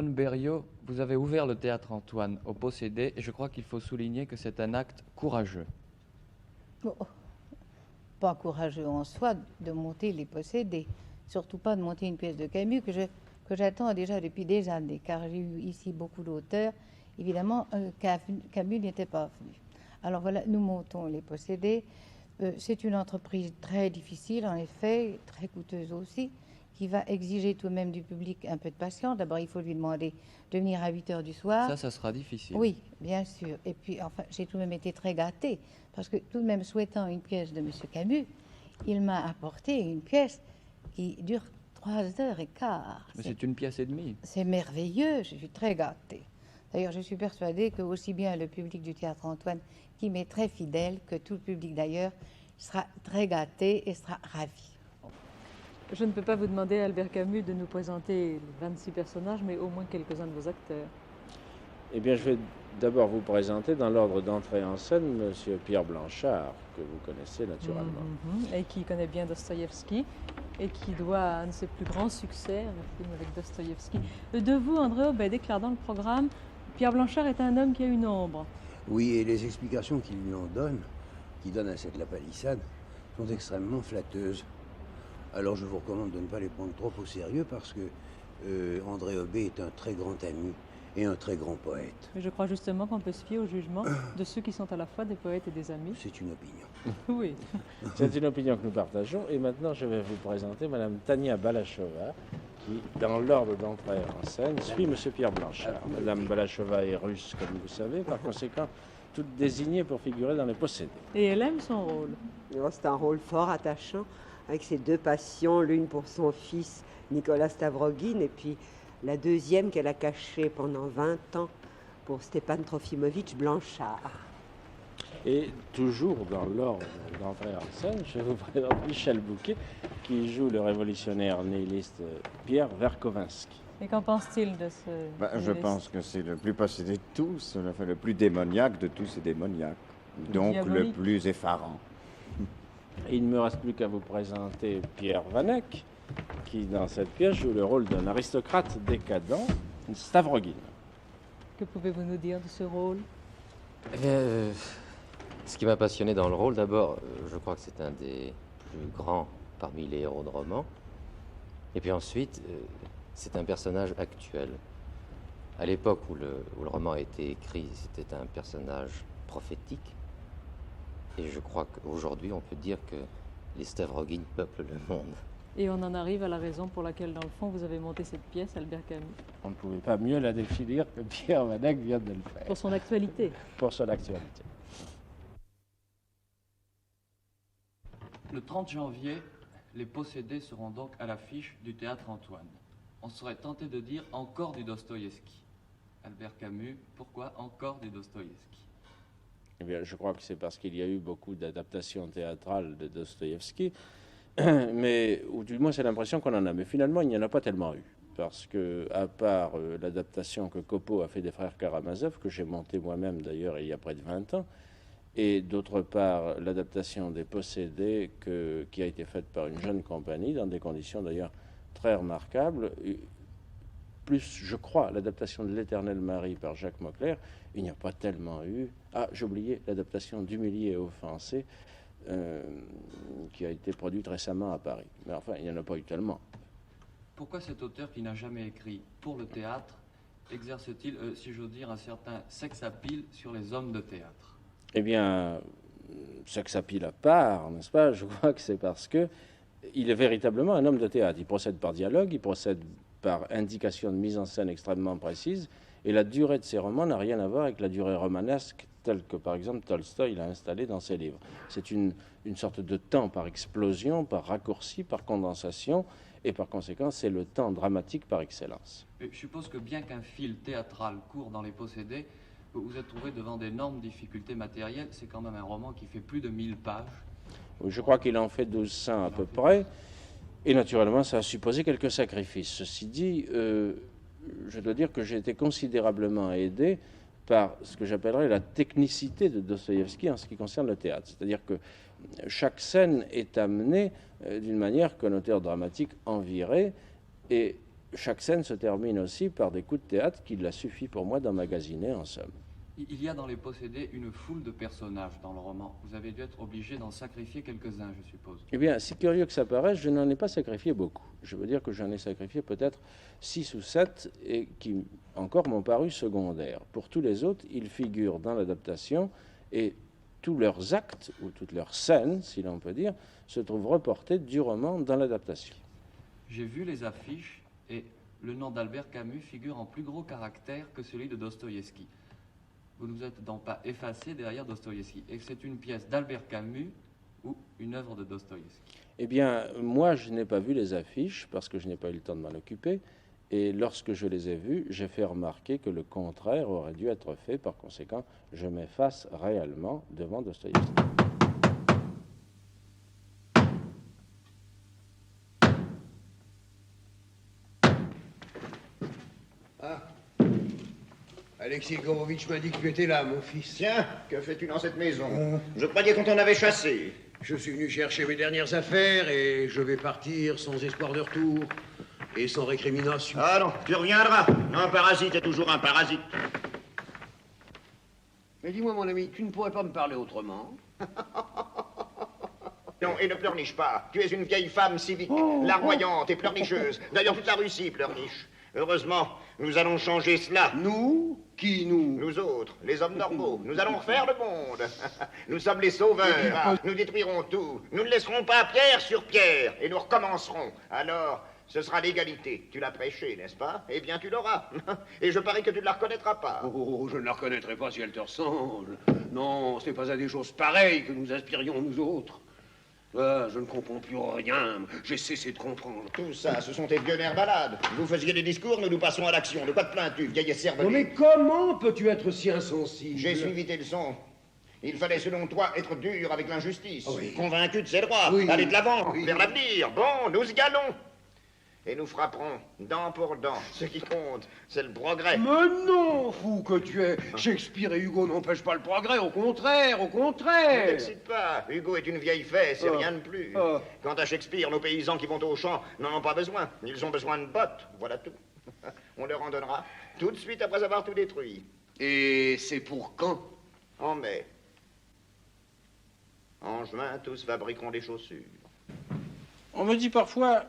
Simone Berriot, vous avez ouvert le théâtre Antoine aux possédés et je crois qu'il faut souligner que c'est un acte courageux. Bon, pas courageux en soi de monter les possédés, surtout pas de monter une pièce de Camus que j'attends déjà depuis des années, car j'ai eu ici beaucoup d'auteurs. Évidemment, Camus n'était pas venu. Alors voilà, nous montons les possédés. C'est une entreprise très difficile, en effet, très coûteuse aussi, qui va exiger tout de même du public un peu de patience. D'abord, il faut lui demander de venir à 8 heures du soir. Ça sera difficile. Oui, bien sûr. Et puis, enfin, j'ai tout de même été très gâtée, parce que tout de même, souhaitant une pièce de M. Camus, il m'a apporté une pièce qui dure 3h15. Mais c'est une pièce et demie. C'est merveilleux, je suis très gâtée. D'ailleurs, je suis persuadée que aussi bien le public du Théâtre Antoine, qui m'est très fidèle, que tout le public d'ailleurs, sera très gâté et sera ravi. Je ne peux pas vous demander, Albert Camus, de nous présenter les 26 personnages, mais au moins quelques-uns de vos acteurs. Eh bien, je vais d'abord vous présenter, dans l'ordre d'entrée en scène, M. Pierre Blanchard, que vous connaissez naturellement. Et qui connaît bien Dostoïevski, et qui doit un de ses plus grands succès, un film avec Dostoïevski. De vous, André, déclare dans le programme, Pierre Blanchard est un homme qui a une ombre. Oui, et les explications qu'il lui en donne, qui donnent à cette La Palissade, sont extrêmement flatteuses. Alors je vous recommande de ne pas les prendre trop au sérieux parce que André Aubé est un très grand ami et un très grand poète. Mais je crois justement qu'on peut se fier au jugement de ceux qui sont à la fois des poètes et des amis. C'est une opinion. Oui. C'est une opinion que nous partageons. Et maintenant, je vais vous présenter Madame Tania Balachova, qui, dans l'ordre d'entrée en scène, suit M. Pierre Blanchard. Madame Balachova est russe, comme vous savez, par conséquent, toute désignée pour figurer dans les possédés. Et elle aime son rôle. C'est un rôle fort attachant, avec ses deux passions, l'une pour son fils Nicolas Stavrogin, et puis la deuxième qu'elle a cachée pendant 20 ans pour Stepan Trofimovitch Blanchard. Et toujours dans l'ordre d'entrée en scène, je vous présente Michel Bouquet, qui joue le révolutionnaire nihiliste Pierre Verkovensky. Et qu'en pense-t-il de ce... Je pense que c'est le plus possédé de tous, le plus démoniaque de tous ces démoniaques, donc diabolique. le plus effarant. Et il ne me reste plus qu'à vous présenter Pierre Vanek, qui dans cette pièce joue le rôle d'un aristocrate décadent, Stavrogin. Que pouvez-vous nous dire de ce rôle? Eh bien, ce qui m'a passionné dans le rôle, d'abord, je crois que c'est un des plus grands parmi les héros de roman. Et puis ensuite, c'est un personnage actuel. À l'époque où le roman a été écrit, c'était un personnage prophétique. Et je crois qu'aujourd'hui, on peut dire que les Stavrogin peuplent le monde. Et on en arrive à la raison pour laquelle, dans le fond, vous avez monté cette pièce, Albert Camus. On ne pouvait pas mieux la définir que Pierre Vanek vient de le faire. Pour son actualité. Pour son actualité. Le 30 janvier, les possédés seront donc à l'affiche du Théâtre Antoine. On serait tenté de dire encore du Dostoïevski. Albert Camus, pourquoi encore du Dostoïevski? Eh bien, je crois que c'est parce qu'il y a eu beaucoup d'adaptations théâtrales de Dostoïevski, mais, ou du moins c'est l'impression qu'on en a. Mais finalement, il n'y en a pas tellement eu. Parce que, à part l'adaptation que Copo a fait des frères Karamazov, que j'ai monté moi-même d'ailleurs il y a près de 20 ans, et d'autre part l'adaptation des Possédés qui a été faite par une jeune compagnie, dans des conditions d'ailleurs très remarquables, plus, je crois, l'adaptation de L'Éternel Marie par Jacques Mauclerc, il n'y a pas tellement eu... Ah, j'ai oublié l'adaptation d'Humilié et offensé, qui a été produite récemment à Paris. Mais enfin, il n'y en a pas eu tellement. Pourquoi cet auteur qui n'a jamais écrit pour le théâtre exerce-t-il, si j'ose dire, un certain sex-appeal sur les hommes de théâtre? Eh bien, sex-appeal à part, n'est-ce pas? Je crois que c'est parce que il est véritablement un homme de théâtre. Il procède par dialogue, il procède par indication de mise en scène extrêmement précise, et la durée de ses romans n'a rien à voir avec la durée romanesque telle que, par exemple, Tolstoï l'a installée dans ses livres. C'est une sorte de temps par explosion, par raccourci, par condensation, et par conséquent, c'est le temps dramatique par excellence. Je suppose que bien qu'un fil théâtral court dans Les Possédés, vous vous êtes trouvé devant d'énormes difficultés matérielles. C'est quand même un roman qui fait plus de 1000 pages. Oui, je crois qu'il en fait 1200 à peu près. Et naturellement, ça a supposé quelques sacrifices. Ceci dit, je dois dire que j'ai été considérablement aidé par ce que j'appellerais la technicité de Dostoïevski en ce qui concerne le théâtre. C'est-à-dire que chaque scène est amenée d'une manière qu'un auteur dramatique envierait, et chaque scène se termine aussi par des coups de théâtre qu'il a suffi pour moi d'emmagasiner en somme. Il y a dans Les Possédés une foule de personnages dans le roman. Vous avez dû être obligé d'en sacrifier quelques-uns, je suppose. Eh bien, si curieux que ça paraisse, je n'en ai pas sacrifié beaucoup. Je veux dire que j'en ai sacrifié peut-être 6 ou 7 et qui encore m'ont paru secondaires. Pour tous les autres, ils figurent dans l'adaptation et tous leurs actes, ou toutes leurs scènes, si l'on peut dire, se trouvent reportés du roman dans l'adaptation. J'ai vu les affiches et le nom d'Albert Camus figure en plus gros caractère que celui de Dostoïevski. Vous ne vous êtes donc pas effacé derrière Dostoïevski. Et c'est une pièce d'Albert Camus ou une œuvre de Dostoïevski? Eh bien, moi, je n'ai pas vu les affiches parce que je n'ai pas eu le temps de m'en occuper. Et lorsque je les ai vues, j'ai fait remarquer que le contraire aurait dû être fait. Par conséquent, je m'efface réellement devant Dostoïevski. Ah, Alexis Gorovitch m'a dit que tu étais là, mon fils. Tiens, que fais-tu dans cette maison? Je croyais qu'on t'en avait chassé. Je suis venu chercher mes dernières affaires et je vais partir sans espoir de retour et sans récrimination. Ah non, tu reviendras. Un parasite est toujours un parasite. Mais dis-moi, mon ami, tu ne pourrais pas me parler autrement? Non, et ne pleurniche pas. Tu es une vieille femme civique, larmoyante et pleurnicheuse. D'ailleurs, toute la Russie pleurniche. Heureusement, nous allons changer cela. Nous? Qui nous? Nous autres, les hommes normaux. Nous allons refaire le monde. Nous sommes les sauveurs. Nous détruirons tout. Nous ne laisserons pas pierre sur pierre. Et nous recommencerons. Alors, ce sera l'égalité. Tu l'as prêché, n'est-ce pas? Eh bien, tu l'auras. Et je parie que tu ne la reconnaîtras pas. Oh, je ne la reconnaîtrai pas si elle te ressemble. Non, ce n'est pas à des choses pareilles que nous aspirions, nous autres. Ah, je ne comprends plus rien. J'ai cessé de comprendre. Tout ça, ce sont tes vieux nerfs malades. Vous faisiez des discours, nous passerons à l'action. De quoi te plains-tu, vieille cervelée? Non, mais comment peux-tu être si insensible? J'ai suivi tes leçons. Il fallait, selon toi, être dur avec l'injustice. Oui. Convaincu de ses droits. Oui. Aller de l'avant, Oui. vers l'avenir. Bon, nous y allons. Et nous frapperons, dent pour dent. Ce qui compte, c'est le progrès. Mais non, fou que tu es. Shakespeare et Hugo n'empêchent pas le progrès, au contraire, au contraire. Ne t'excite pas. Hugo est une vieille fée, c'est rien de plus. Quant à Shakespeare, nos paysans qui vont au champ n'en ont pas besoin. Ils ont besoin de bottes, voilà tout. On leur en donnera tout de suite après avoir tout détruit. Et c'est pour quand? En mai. En juin, tous fabriqueront des chaussures. On me dit parfois,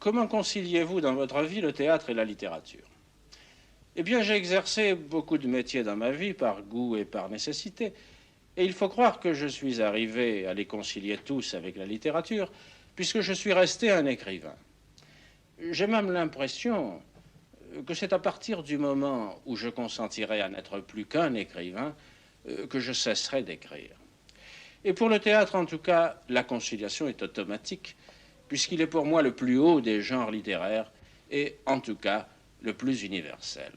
comment conciliez-vous dans votre vie le théâtre et la littérature? Eh bien, j'ai exercé beaucoup de métiers dans ma vie, par goût et par nécessité. Et il faut croire que je suis arrivé à les concilier tous avec la littérature, puisque je suis resté un écrivain. J'ai même l'impression que c'est à partir du moment où je consentirai à n'être plus qu'un écrivain que je cesserai d'écrire. Et pour le théâtre, en tout cas, la conciliation est automatique, puisqu'il est pour moi le plus haut des genres littéraires et, en tout cas, le plus universel.